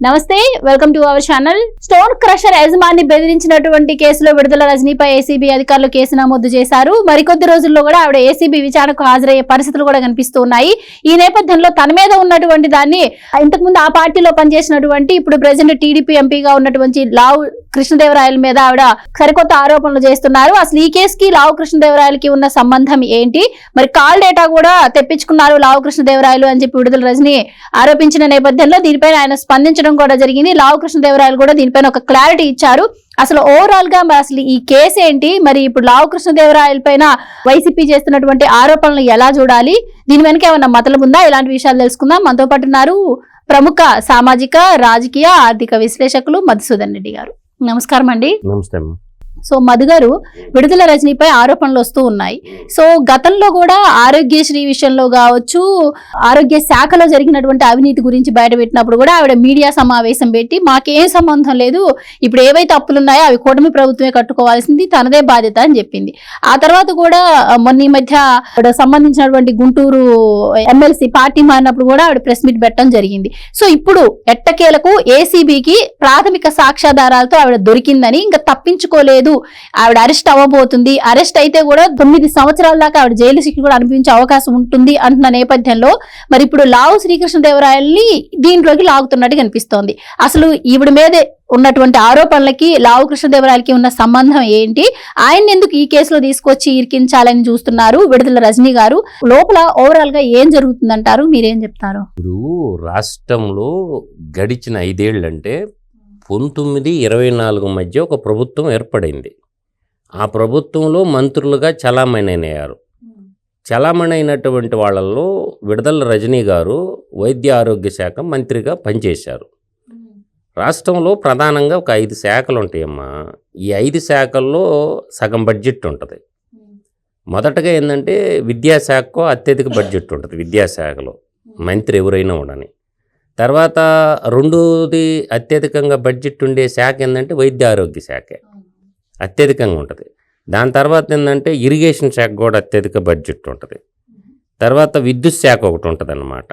నమస్తే, welcome to our channel. Stone crusher యజమాని బెదిరించినటువంటి కేసులో విడుదల రజనీపై ఏసీబీ అధికారులు కేసు నమోదు చేశారు. మరికొద్ది రోజుల్లో కూడా ఆవిడ ఏసీబీ విచారణకు హాజరయ్యే పరిస్థితులు కూడా కనిపిస్తూ ఉన్నాయి. ఈ నేపథ్యంలో తన మీద ఉన్నటువంటి దాన్ని ఇంతకుముందు ఆ పార్టీలో పనిచేసినటువంటి ఇప్పుడు ప్రెసిడెంట్ టీడీపీ ఎంపీగా ఉన్నటువంటి లావు కృష్ణదేవరాయల మీద ఆవిడ సరికొత్త ఆరోపణలు చేస్తున్నారు. అసలు ఈ కేసుకి లావు కృష్ణదేవరాయలకి ఉన్న సంబంధం ఏంటి, మరి కాల్ డేటా కూడా తెప్పించుకున్నారు లావు కృష్ణదేవరాయలు అని చెప్పి విడుదల రజని ఆరోపించిన నేపథ్యంలో దీనిపైన ఆయన స్పందించడం కూడా జరిగింది. లావు కృష్ణదేవరాయలు కూడా దీనిపైన ఒక క్లారిటీ ఇచ్చారు. అసలు ఓవరాల్ గా అసలు ఈ కేసు ఏంటి, మరి ఇప్పుడు లావు కృష్ణదేవరాయల పైన వైసీపీ చేస్తున్నటువంటి ఆరోపణలు ఎలా చూడాలి, దీని వెనక ఏమన్నా మతలం ఉందా, ఇలాంటి విషయాలు తెలుసుకుందాం. మనతో పాటు ఉన్నారు ప్రముఖ సామాజిక రాజకీయ ఆర్థిక విశ్లేషకులు మధుసూదన్ రెడ్డి గారు. నమస్కారం అండి. నమస్తే. సో మధు గారు, విడుదల రజనీపై ఆరోపణలు వస్తూ ఉన్నాయి. సో గతంలో కూడా ఆరోగ్యశ్రీ విషయంలో కావచ్చు, ఆరోగ్య శాఖలో జరిగినటువంటి అవినీతి గురించి బయటపెట్టినప్పుడు కూడా ఆవిడ మీడియా సమావేశం పెట్టి మాకేం సంబంధం లేదు, ఇప్పుడు ఏవైతే అప్పులు ఉన్నాయో అవి కూటమి ప్రభుత్వమే కట్టుకోవాల్సింది, తనదే బాధ్యత అని చెప్పింది. ఆ తర్వాత కూడా మొన్న ఈ మధ్య ఆవిడ సంబంధించినటువంటి గుంటూరు ఎమ్మెల్సీ పార్టీ మారినప్పుడు కూడా ఆవిడ ప్రెస్ మీట్ పెట్టడం జరిగింది. సో ఇప్పుడు ఎట్టకేలకు ఏసీబీకి ప్రాథమిక సాక్ష్యాధారాలతో ఆవిడ దొరికిందని, ఇంకా తప్పించుకోలేదు, ఆవిడ అరెస్ట్ అవ్వబోతుంది, అరెస్ట్ అయితే కూడా 9 సంవత్సరాల దాకా ఆవిడ జైలు శిక్ష కూడా అనిపించే అవకాశం ఉంటుంది అంటున్న నేపథ్యంలో మరి ఇప్పుడు లావు శ్రీకృష్ణదేవరాయల్ని దీంట్లోకి లాగుతున్నట్టు కనిపిస్తోంది. అసలు ఈవిడ మీదే ఉన్నటువంటి ఆరోపణలకి లావు కృష్ణదేవరాయలకి ఉన్న సంబంధం ఏంటి, ఆయన ఎందుకు ఈ కేసులో తీసుకొచ్చి ఇరికించాలని చూస్తున్నారు విడుదల రజనీ గారు, లోపల ఓవరాల్ గా ఏం జరుగుతుందంటారు, మీరేం చెప్తారు? ఇప్పుడు రాష్ట్రంలో గడిచిన 5 ఏళ్ళు అంటే 19-24 మధ్య ఒక ప్రభుత్వం ఏర్పడింది. ఆ ప్రభుత్వంలో మంత్రులుగా చలామణి అయ్యారు. చలామణి అయినటువంటి వాళ్ళల్లో విడుదల రజనీ గారు వైద్య ఆరోగ్య శాఖ మంత్రిగా పనిచేశారు. రాష్ట్రంలో ప్రధానంగా ఒక 5 శాఖలు ఉంటాయమ్మా. ఈ 5 శాఖల్లో సగం బడ్జెట్ ఉంటుంది. మొదటగా ఏంటంటే విద్యాశాఖకు అత్యధిక బడ్జెట్ ఉంటుంది. విద్యాశాఖలో మంత్రి ఎవరైనా ఉండని. తర్వాత రెండోది అత్యధికంగా బడ్జెట్ ఉండే శాఖ ఏంటంటే వైద్య ఆరోగ్య శాఖ అత్యధికంగా ఉంటుంది. దాని తర్వాత ఏంటంటే ఇరిగేషన్ శాఖ కూడా అత్యధిక బడ్జెట్ ఉంటుంది. తర్వాత విద్యుత్ శాఖ ఒకటి ఉంటుంది అన్నమాట.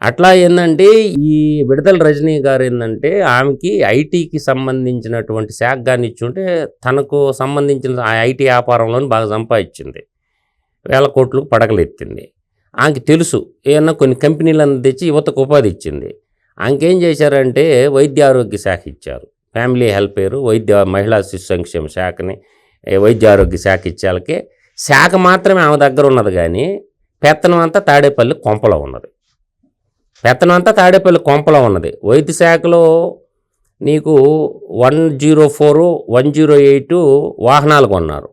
అట్లా ఏంటంటే ఈ విడుదల రజనీ గారు ఏంటంటే ఆమెకి ఐటీకి సంబంధించినటువంటి శాఖ కానీ ఇచ్చుంటే తనకు సంబంధించిన ఆ ఐటీ వ్యాపారంలోని బాగా సంపాదించింది, 1000 కోట్లకు పడగలెత్తింది. ఆమెకి తెలుసు ఏమన్నా కొన్ని కంపెనీలను తెచ్చి యువతకు ఉపాధి ఇచ్చింది. ఆమెకేం చేశారంటే వైద్య ఆరోగ్య శాఖ ఇచ్చారు, ఫ్యామిలీ హెల్పేరు వైద్య మహిళా శిశు సంక్షేమ శాఖని వైద్య ఆరోగ్య శాఖ ఇచ్చాలకే శాఖ మాత్రమే ఆమె దగ్గర ఉన్నది, కానీ పెత్తనం అంతా తాడేపల్లి కొంపలో ఉన్నది. వైద్య శాఖలో నీకు 104, 108 వాహనాలు కొన్నారు.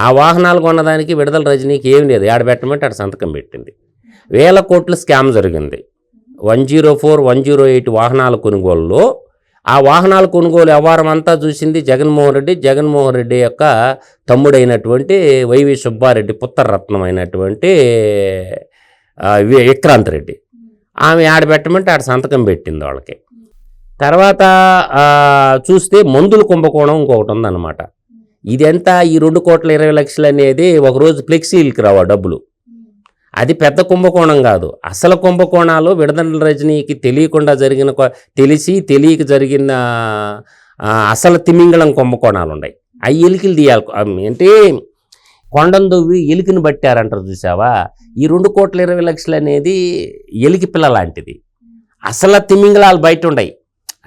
ఆ వాహనాలు కొన్నదానికి విడుదల రజనీకి ఏం లేదు, ఆడ పెట్టమంటే ఆడ సంతకం పెట్టింది. 1000 కోట్ల స్కామ్ జరిగింది 104, 108 వాహనాల కొనుగోలులో. ఆ వాహనాల కొనుగోలు వ్యవహారం అంతా చూసింది జగన్మోహన్ రెడ్డి యొక్క తమ్ముడైనటువంటి వైవి సుబ్బారెడ్డి పుత్రరత్నం అయినటువంటి విక్రాంత్ రెడ్డి. ఆమె ఆడ పెట్టమంటే ఆడ సంతకం పెట్టింది వాళ్ళకి. తర్వాత చూస్తే మందుల కుంభకోణం ఇంకొకటి ఉందన్నమాట. ఇదంతా ఈ 2,20,00,000 అనేది ఒకరోజు ఫ్లెక్సీలకి రావా డబ్బులు. అది పెద్ద కుంభకోణం కాదు. అసలు కుంభకోణాలు విడుదల రజనీకి తెలియకుండా జరిగిన, తెలియక జరిగిన అసలు తిమింగళం కుంభకోణాలు ఉన్నాయి. అవి ఎలికలు తీయాలి. అంటే కొండను దొవ్వి ఎలికిని పట్టారంటారు చూసావా. ఈ 2,20,00,000 అనేది ఎలికి పిల్ల లాంటిది. అసలు తిమింగళాలు బయట ఉన్నాయి.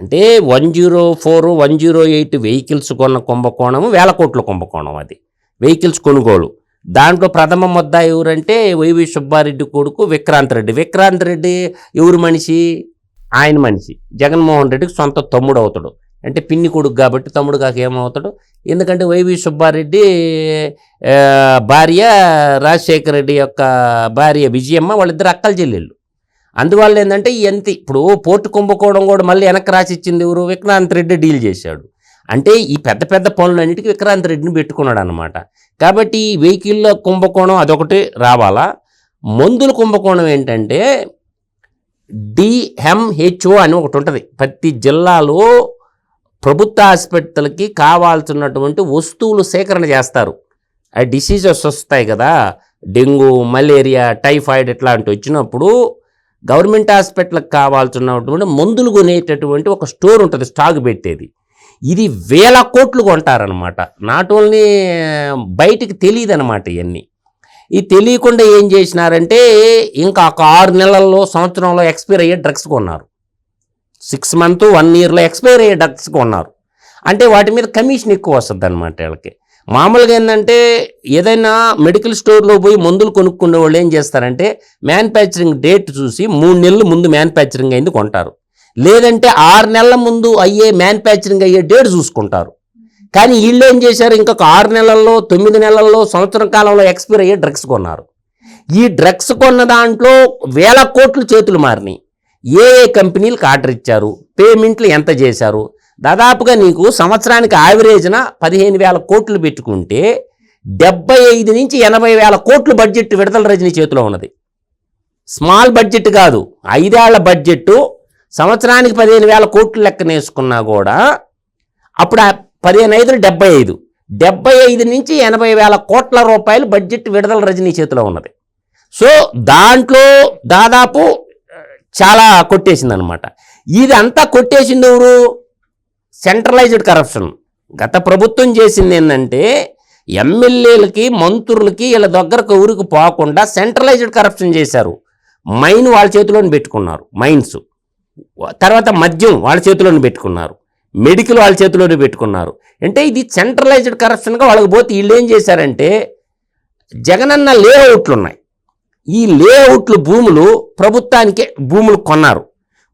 అంటే 104, 108 వెహికల్స్ కొన్న కుంభకోణము 1000 కోట్ల కుంభకోణం. అది వెహికల్స్ కొనుగోలు. దాంట్లో ప్రథమ ముద్ద ఎవరంటే వైవి సుబ్బారెడ్డి కొడుకు విక్రాంత్ రెడ్డి. ఎవరు మనిషి? ఆయన మనిషి. జగన్మోహన్ రెడ్డికి సొంత తమ్ముడు అవుతాడు. అంటే పిన్ని కొడుకు కాబట్టి తమ్ముడు కాక ఏమవుతాడు. ఎందుకంటే వైవి సుబ్బారెడ్డి భార్య రాజశేఖర రెడ్డి యొక్క భార్య విజయమ్మ, వాళ్ళిద్దరు అక్కల చెల్లెళ్ళు. అందువల్ల ఏంటంటే ఇప్పుడు పోర్టు కుంభకోణం కూడా మళ్ళీ వెనక్కి రాసిచ్చింది ఎవరు? విక్రాంత్ రెడ్డి డీల్ చేశాడు. అంటే ఈ పెద్ద పనులన్నిటికీ విక్రాంత్ రెడ్డిని పెట్టుకున్నాడు అనమాట. కాబట్టి ఈ వెహికల్ కుంభకోణం అదొకటి రావాలా. మందుల కుంభకోణం ఏంటంటే DMHO అని ఒకటి ఉంటుంది. ప్రతి జిల్లాలో ప్రభుత్వ ఆసుపత్రులకి కావాల్సినటువంటి వస్తువులు సేకరణ చేస్తారు. ఆ డిసీజెస్ వస్తాయి కదా, డెంగ్యూ, మలేరియా, టైఫాయిడ్ ఇట్లాంటివి వచ్చినప్పుడు గవర్నమెంట్ హాస్పిటల్కి కావాల్సినటువంటి మందులు కొనేటటువంటి ఒక స్టోర్ ఉంటుంది, స్టాక్ పెట్టేది. ఇది 1000 కోట్లు కొంటారనమాట. నాట్ ఓన్లీ బయటికి తెలియదు అనమాట ఇవన్నీ. ఇది తెలియకుండా ఏం చేసినారంటే ఇంకా ఒక 6 నెలల్లో సంవత్సరంలో ఎక్స్పైర్ అయ్యే డ్రగ్స్ కొన్నారు. 6 months 1 yearలో ఎక్స్పైర్ అయ్యే డ్రగ్స్ కొన్నారు. అంటే వాటి మీద కమిషన్ ఎక్కువ వస్తుంది అనమాట వీళ్ళకి. మామూలుగా ఏంటంటే ఏదైనా మెడికల్ స్టోర్లో పోయి మందులు కొనుక్కునే వాళ్ళు ఏం చేస్తారంటే మ్యానుఫ్యాక్చరింగ్ డేట్ చూసి 3 నెలల ముందు మ్యానుఫ్యాక్చరింగ్ అయింది కొంటారు, లేదంటే 6 నెలల ముందు అయ్యే మ్యానుఫ్యాక్చరింగ్ అయ్యే డేట్ చూసుకుంటారు. కానీ వీళ్ళు ఏం చేశారు, ఇంకొక 6 నెలల్లో 9 నెలల్లో సంవత్సరం కాలంలో ఎక్స్పైర్ అయ్యే డ్రగ్స్ కొన్నారు. ఈ డ్రగ్స్ కొన్న దాంట్లో 1000 కోట్లు చేతులు మారినాయి. ఏ కంపెనీలకు ఆర్డర్ ఇచ్చారు, పేమెంట్లు ఎంత చేశారు, దాదాపుగా నీకు సంవత్సరానికి యావరేజ్న 15,000 కోట్లు పెట్టుకుంటే 75 నుంచి 80,000 కోట్లు బడ్జెట్ విడుదల రజనీ చేతిలో ఉన్నది. స్మాల్ బడ్జెట్ కాదు, 5 ఏళ్ల బడ్జెట్. సంవత్సరానికి 15,000 కోట్లు లెక్కనేసుకున్నా కూడా అప్పుడు 15 75 75 నుంచి 80,000 కోట్ల రూపాయలు బడ్జెట్ విడుదల రజనీ చేతిలో ఉన్నది. సో దాంట్లో దాదాపు చాలా కొట్టేసింది అనమాట. ఇది అంతా కొట్టేసింది ఎవరు? Centralized corruption. గత ప్రభుత్వం చేసింది ఏంటంటే ఎమ్మెల్యేలకి మంత్రులకి వీళ్ళ దగ్గరకు ఊరికి పోకుండా సెంట్రలైజ్డ్ కరప్షన్ చేశారు. మైన్ వాళ్ళ చేతిలోని పెట్టుకున్నారు, మైన్స్. తర్వాత మద్యం వాళ్ళ చేతిలోని పెట్టుకున్నారు, మెడికల్ వాళ్ళ చేతిలోనే పెట్టుకున్నారు. అంటే ఇది సెంట్రలైజ్డ్ కరప్షన్గా వాళ్ళకి పోతే వీళ్ళు ఏం చేశారంటే జగనన్న లేఅవుట్లు ఉన్నాయి, ఈ లేఅవుట్లు భూములు ప్రభుత్వానికే భూములు కొన్నారు.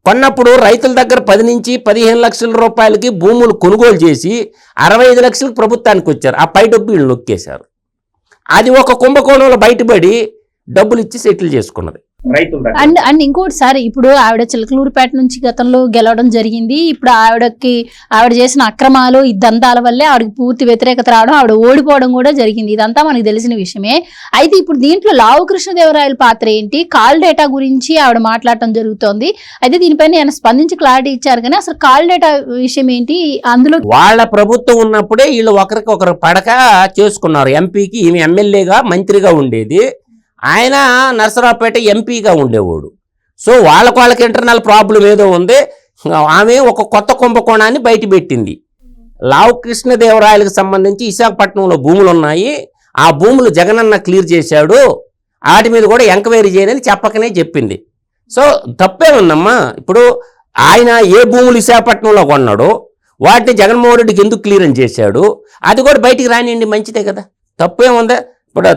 కొన్నప్పుడు రైతుల దగ్గర 10 నుంచి 15 లక్షల రూపాయలకి భూములు కొనుగోలు చేసి 65 లక్షలకు ప్రభుత్వానికి వచ్చారు. ఆ పై డబ్బు వీళ్ళు నొక్కేశారు. అది ఒక కుంభకోణంలో బయటపడి డబ్బులు ఇచ్చి సెటిల్ చేసుకున్నది రైతులు. అండ్ ఇంకోటి సార్, ఇప్పుడు ఆవిడ చిలకలూరుపేట నుంచి గతంలో గెలవడం జరిగింది. ఇప్పుడు ఆవిడ చేసిన అక్రమాలు ఈ దందాల వల్లే ఆవిడకి పూర్తి వ్యతిరేకత రావడం, ఆవిడ ఓడిపోవడం కూడా జరిగింది. ఇదంతా మనకు తెలిసిన విషయమే. అయితే ఇప్పుడు దీంట్లో లావు కృష్ణదేవరాయల పాత్ర ఏంటి? కాల్ డేటా గురించి ఆవిడ మాట్లాడటం జరుగుతోంది. అయితే దీనిపైన ఆయన స్పందించి క్లారిటీ ఇచ్చారు, కానీ అసలు కాల్ డేటా విషయం ఏంటి? అందులో వాళ్ళ ప్రభుత్వం ఉన్నప్పుడే వీళ్ళు ఒకరికొకరు పడక చేసుకున్నారు. ఎంపీకి ఈమె ఎమ్మెల్యేగా మంత్రిగా ఉండేది, ఆయన నరసరావుపేట ఎంపీగా ఉండేవాడు. సో వాళ్ళకి ఇంటర్నల్ ప్రాబ్లం ఏదో ఉంది. ఆమె ఒక కొత్త కుంభకోణాన్ని బయటపెట్టింది. లావు కృష్ణదేవరాయలకు సంబంధించి విశాఖపట్నంలో భూములు ఉన్నాయి, ఆ భూములు జగనన్న క్లియర్ చేశాడు, వాటి మీద కూడా ఎంక్వైరీ చేయని చెప్పకనే చెప్పింది. సో తప్పే ఉందమ్మా. ఇప్పుడు ఆయన ఏ భూములు విశాఖపట్నంలో కొన్నాడో వాటిని జగన్మోహన్ రెడ్డికి ఎందుకు క్లియరెన్స్ చేశాడు, అది కూడా బయటికి రానియండి, మంచిదే కదా, తప్పేముందా? ఇప్పుడు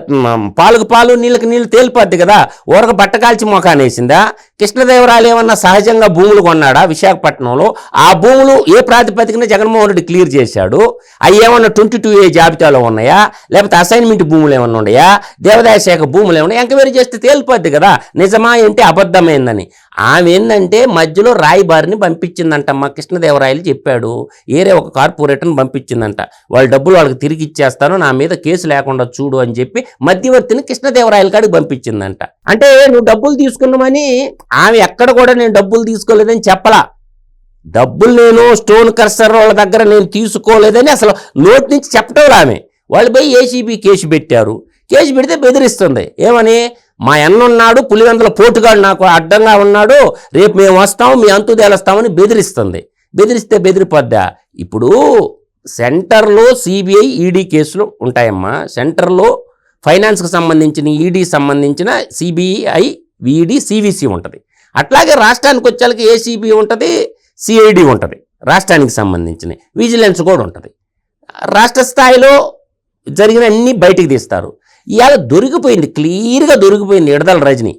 పాలకు పాలు నీళ్ళకి నీళ్ళు తేలిపోద్ది కదా, ఊరక బట్టకాల్చి మొఖానేసిందా? కృష్ణదేవరాయలు ఏమన్నా సహజంగా భూములు కొన్నాడా విశాఖపట్నంలో? ఆ భూములు ఏ ప్రాతిపదికన జగన్మోహన్ రెడ్డి క్లియర్ చేశాడు? అవి ఏమన్నా 22A జాబితాలో ఉన్నాయా, లేకపోతే అసైన్మెంట్ భూములు ఏమన్నా ఉన్నాయా, దేవాదాయ శాఖ భూములు ఏమన్నా? ఎంక్వైరీ చేస్తే తేలిపోద్ది కదా నిజమా ఏంటి అబద్ధమైందని. ఆమె ఏంటంటే మధ్యలో రాయబారిని పంపించిందంటమ్మా. కృష్ణదేవరాయలు చెప్పాడు, ఏరే ఒక కార్పొరేటర్ని పంపించిందంట, వాళ్ళ డబ్బులు వాళ్ళకి తిరిగి ఇచ్చేస్తాను, నా మీద కేసు లేకుండా చూడు అని చెప్పి మధ్యవర్తిని కృష్ణదేవరాయల కాడికి పంపించిందంట. అంటే నువ్వు డబ్బులు తీసుకున్నామని ఆమె ఎక్కడ కూడా నేను డబ్బులు తీసుకోలేదని చెప్పలా. డబ్బులు నేను స్టోన్ కర్సర్ వాళ్ళ దగ్గర నేను తీసుకోలేదని అసలు నోటి నుంచి చెప్పటం ఆమె. వాళ్ళు పోయి ఏసీబీ కేసు పెట్టారు. కేసు పెడితే బెదిరిస్తుంది. ఏమని? మా అన్నున్నాడు, పులివెందుల పోటుగాడు నాకు అడ్డంగా ఉన్నాడు, రేపు మేము వస్తాము, మీ అంతు తేలుస్తామని బెదిరిస్తుంది. బెదిరిస్తే బెదిరిపోద్దా? ఇప్పుడు సెంటర్లో సిబిఐ ఈడీ కేసులు ఉంటాయమ్మా. సెంటర్లో ఫైనాన్స్కి సంబంధించిన ఈడీ సంబంధించిన సిబిఐ ఈడీ సివిసి ఉంటుంది. అట్లాగే రాష్ట్రానికి వచ్చేళ్ళకి ఏసీబీ ఉంటుంది, సిఐడి ఉంటుంది, రాష్ట్రానికి సంబంధించిన విజిలెన్స్ కూడా ఉంటుంది. రాష్ట్ర స్థాయిలో జరిగిన అన్నీ బయటికి తీస్తారు. ఇవాళ దొరికిపోయింది, క్లియర్గా దొరికిపోయింది విడుదల రజని.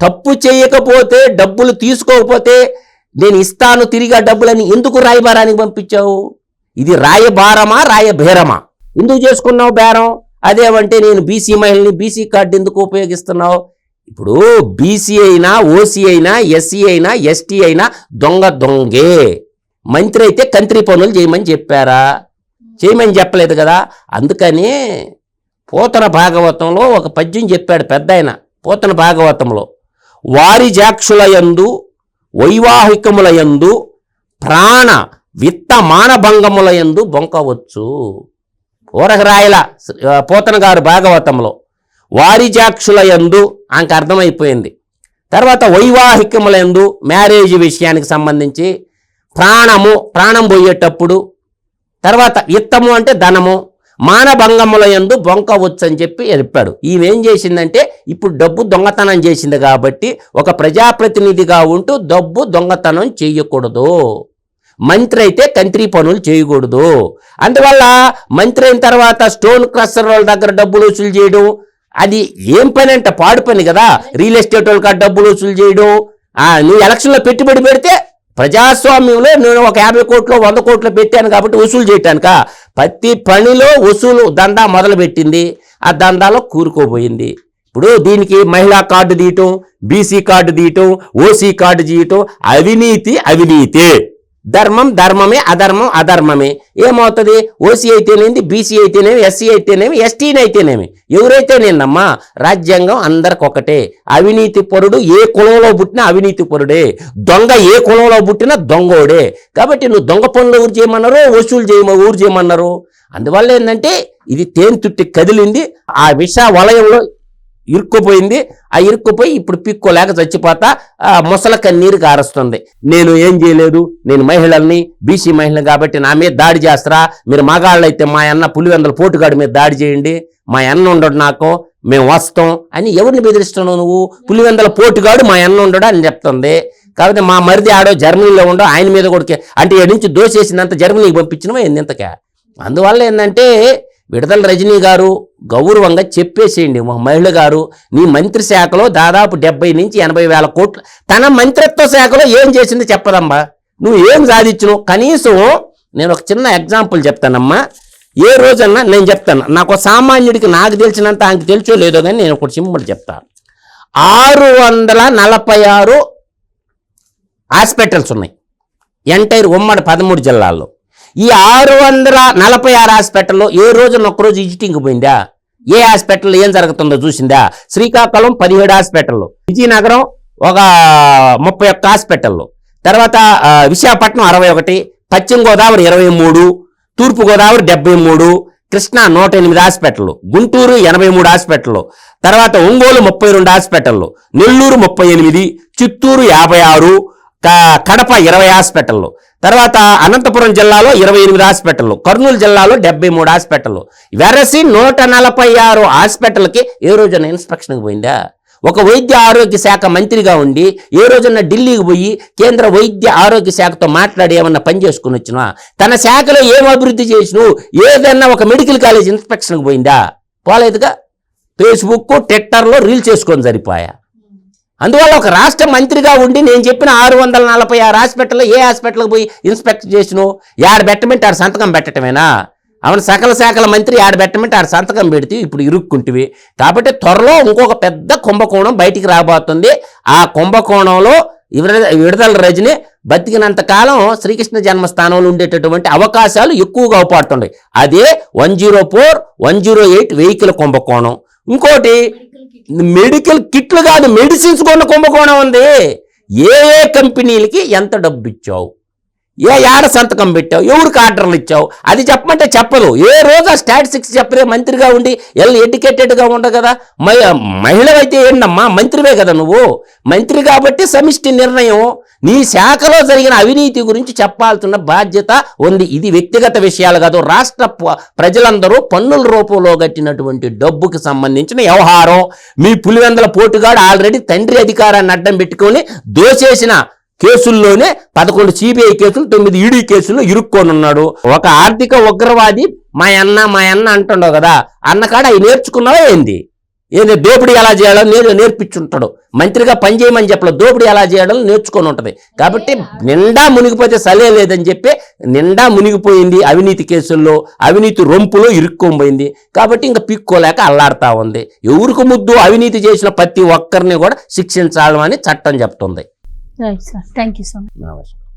తప్పు చేయకపోతే, డబ్బులు తీసుకోకపోతే నేను ఇస్తాను తిరిగి ఆ డబ్బులని ఎందుకు రాయబారానికి పంపించావు? ఇది రాయబారమా రాయబేరమా? ఎందుకు చేసుకున్నావు బేరం? అదేమంటే నేను బీసీ మహిళని బీసీ కార్డు ఎందుకు ఉపయోగిస్తున్నావు? ఇప్పుడు బీసీ అయినా, ఓసీ అయినా, ఎస్సీ అయినా, ఎస్టీ అయినా దొంగే. మంత్రి అయితే కంత్రి పనులు చేయమని చెప్పారా? చేయమని చెప్పలేదు కదా. అందుకని పోతన భాగవతంలో ఒక పద్యం చెప్పాడు పెద్ద ఆయన. పోతన భాగవతంలో వారిజాక్షులయందు వైవాహికములయందు ప్రాణ విత్త మానభంగములయందు బొంకవచ్చు. ఊరకరాయల పోతన గారు భాగవతంలో వారిజాక్షులయందు ఆమెకు అర్థమైపోయింది. తర్వాత వైవాహికములందు మ్యారేజ్ విషయానికి సంబంధించి ప్రాణం పోయేటప్పుడు, తర్వాత విత్తము అంటే ధనము, మానభంగముల యందు బొంకవచ్చు అని చెప్పాడు. ఈమెం చేసిందంటే ఇప్పుడు డబ్బు దొంగతనం చేసింది కాబట్టి ఒక ప్రజాప్రతినిధిగా ఉంటూ డబ్బు దొంగతనం చేయకూడదు, మంత్రి అయితే కంత్రి పనులు చేయకూడదు. అందువల్ల మంత్రి అయిన తర్వాత స్టోన్ క్రషర్ వాళ్ళ దగ్గర డబ్బులు వసూలు చేయడం, అది ఏం పని అంటే పాడు పని కదా. రియల్ ఎస్టేట్ వాళ్ళకి డబ్బులు వసూలు చేయడం, నువ్వు ఎలక్షన్లో పెట్టుబడి పెడితే ప్రజాస్వామ్యంలో నేను ఒక 50 కోట్లు 100 కోట్లు పెట్టాను కాబట్టి వసూలు చేయటానిక, ప్రతి పనిలో వసూలు దందా మొదలుపెట్టింది, ఆ దందాలో కూరుకోబోయింది. ఇప్పుడు దీనికి మహిళా కార్డు తీయటం, బీసీ కార్డు తీయటం, ఓసీ కార్డు తీయటం, అవినీతి, ధర్మం ధర్మమే, అధర్మం అధర్మమే. ఏమవుతుంది? ఓసీ అయితేనేమి, బీసీ అయితేనేమి, ఎస్సీ అయితేనేమి, ఎస్టీని అయితేనేమి, ఎవరైతేనేనమ్మా రాజ్యాంగం అందరికి ఒకటే. అవినీతి పరుడు ఏ కులంలో పుట్టినా అవినీతి పరుడే, దొంగ ఏ కులంలో పుట్టినా దొంగోడే. కాబట్టి నువ్వు దొంగ పనులు ఊరు చేయమన్నారు, వసూలు ఊరు చేయమన్నారు. అందువల్ల ఏంటంటే ఇది తేనె తుట్టి కదిలింది, ఆ విష వలయంలో ఇరుక్కుపోయింది. ఆ ఇరుక్కుపోయి ఇప్పుడు పిక్కోలేక చచ్చిపోతా ముసల కన్నీరు కారుస్తుంది. నేను ఏం చేయలేదు, నేను మహిళల్ని, బీసీ మహిళని కాబట్టి నా మీద దాడి చేస్తారా, మీరు మగాళ్ళు అయితే మా అన్న పులివెందుల పోటుగాడి మీద దాడి చేయండి, మా అన్న ఉండడు నాకు, మేము వస్తాం అని ఎవరిని బెదిరిస్తున్నావు నువ్వు? పులివెందుల పోటుగాడు మా అన్న ఉండడు అని చెప్తుంది. కాబట్టి మా మరిది ఆడో జర్మనీలో ఉండో, ఆయన మీద కూడా అంటే ఎక్కడి నుంచి దోసేసినంత జర్మనీకి పంపించినవా ఇంతకే. అందువల్ల ఏంటంటే విడుదల రజనీ గారు గౌరవంగా చెప్పేసేయండి, మా మహిళ గారు నీ మంత్రి శాఖలో దాదాపు 70 నుంచి 80 వేల కోట్లు, తన మంత్రిత్వ శాఖలో ఏం చేసింది చెప్పదమ్మా, నువ్వు ఏం సాధించను. కనీసం నేను ఒక చిన్న ఎగ్జాంపుల్ చెప్తానమ్మా. ఏ రోజన్నా నేను చెప్తాను, నాకు సామాన్యుడికి నాకు తెలిసినంత ఆయనకు తెలుసో లేదో కానీ నేను ఒకటి సింపుల్ చెప్తాను. 646 హాస్పిటల్స్ ఉన్నాయి ఎంటైర్ ఉమ్మడి 13 జిల్లాల్లో. ఈ 646 హాస్పిటల్లో ఏ రోజున ఒక్కరోజు విజిటింగ్ పోయిందా? ఏ హాస్పిటల్లో ఏం జరుగుతుందో చూసిందా? శ్రీకాకుళం 17 హాస్పిటల్లో, విజయనగరం ఒక 31 హాస్పిటల్లో, తర్వాత విశాఖపట్నం 61, పశ్చిమ గోదావరి 23, తూర్పు గోదావరి 73, కృష్ణా 108 హాస్పిటల్లో, గుంటూరు 83 హాస్పిటల్లో, తర్వాత ఒంగోలు 32 హాస్పిటల్లో, నెల్లూరు 38, చిత్తూరు 56, కడప 20 హాస్పిటల్లో, తర్వాత అనంతపురం జిల్లాలో 28 హాస్పిటల్లో, కర్నూలు జిల్లాలో 73 హాస్పిటల్లో, వెరసి 146 హాస్పిటల్కి ఏ రోజున ఇన్స్పెక్షన్కి పోయిందా? ఒక వైద్య ఆరోగ్య శాఖ మంత్రిగా ఉండి ఏ రోజున ఢిల్లీకి పోయి కేంద్ర వైద్య ఆరోగ్య శాఖతో మాట్లాడి ఏమన్నా పని చేసుకుని వచ్చినా? తన శాఖలో ఏం అభివృద్ధి చేసినావు? ఏదన్నా ఒక మెడికల్ కాలేజ్ ఇన్స్పెక్షన్కి పోయిందా? పోలేదుగా. ఫేస్బుక్ ట్విట్టర్లో రీల్స్ చేసుకొని సరిపోయా. అందువల్ల ఒక రాష్ట్ర మంత్రిగా ఉండి నేను చెప్పిన 646 హాస్పిటల్లో ఏ హాస్పిటల్కి పోయి ఇన్స్పెక్ట్ చేసినావు? యాడ బెట్టమంటే ఆడ సంతకం పెట్టడమేనా? అవును, సకల శాఖల మంత్రి యాడ బెట్టమంటే ఆడ సంతకం పెడితే ఇప్పుడు ఇరుక్కుంటివి. కాబట్టి త్వరలో ఇంకొక పెద్ద కుంభకోణం బయటికి రాబోతుంది. ఆ కుంభకోణంలో విడుదల రజని బతికినంత కాలం శ్రీకృష్ణ జన్మస్థానంలో ఉండేటటువంటి అవకాశాలు ఎక్కువగా అవపడుతున్నాయి. అదే 104, 108 వెహికల్ కుంభకోణం. ఇంకోటి మెడికల్ కిట్లు కాదు, మెడిసిన్స్ కొన్న కుంభకోణం ఉంది. ఏ కంపెనీలకి ఎంత డబ్బు ఇచ్చావు, ఏడ సంతకం పెట్టావు, ఎవరికి ఆర్డర్లు ఇచ్చావు, అది చెప్పమంటే చెప్పదు. ఏ రోజు ఆ స్టాటిస్టిక్స్ చెప్పరే. మంత్రిగా ఉండి ఎడ్యుకేటెడ్గా ఉండవు కదా. మహిళ అయితే ఏంటమ్మా, మంత్రివే కదా నువ్వు. మంత్రి కాబట్టి సమిష్టి నిర్ణయం. నీ శాఖలో జరిగిన అవినీతి గురించి చెప్పాల్సిన బాధ్యత ఉంది. ఇది వ్యక్తిగత విషయాలు కాదు, రాష్ట్ర ప్రజలందరూ పన్నుల రూపంలో కట్టినటువంటి డబ్బుకి సంబంధించిన వ్యవహారం. మీ పులివెందుల పోటుగాడు ఆల్రెడీ తండ్రి అధికారాన్ని అడ్డం పెట్టుకొని దోచేసిన కేసుల్లోనే 11 సిబిఐ కేసులు, 9 ఈడీ కేసులు ఇరుక్కొని ఉన్నాడు. ఒక ఆర్థిక ఉగ్రవాది మా అన్న అంటుండవు కదా, అన్నకాడ అవి నేర్చుకున్నావా ఏంది? దోపిడీ ఎలా చేయాలో నేర్పించుంటాడు. మంత్రిగా పనిచేయమని చెప్పలేదు, దోపిడీ ఎలా చేయాలో నేర్చుకొని ఉంటుంది. కాబట్టి నిండా మునిగిపోతే సలే లేదని చెప్పి నిండా మునిగిపోయింది అవినీతి కేసుల్లో, అవినీతి రొంపులో ఇరుక్కోబోయింది. కాబట్టి ఇంకా పిక్కోలేక అల్లాడుతూ ఉంది. ఎవరికి ముద్దు అవినీతి చేసిన ప్రతి ఒక్కరిని కూడా శిక్షించాలని చట్టం చెప్తుంది. Right sir, thank you so much. నమస్కారం.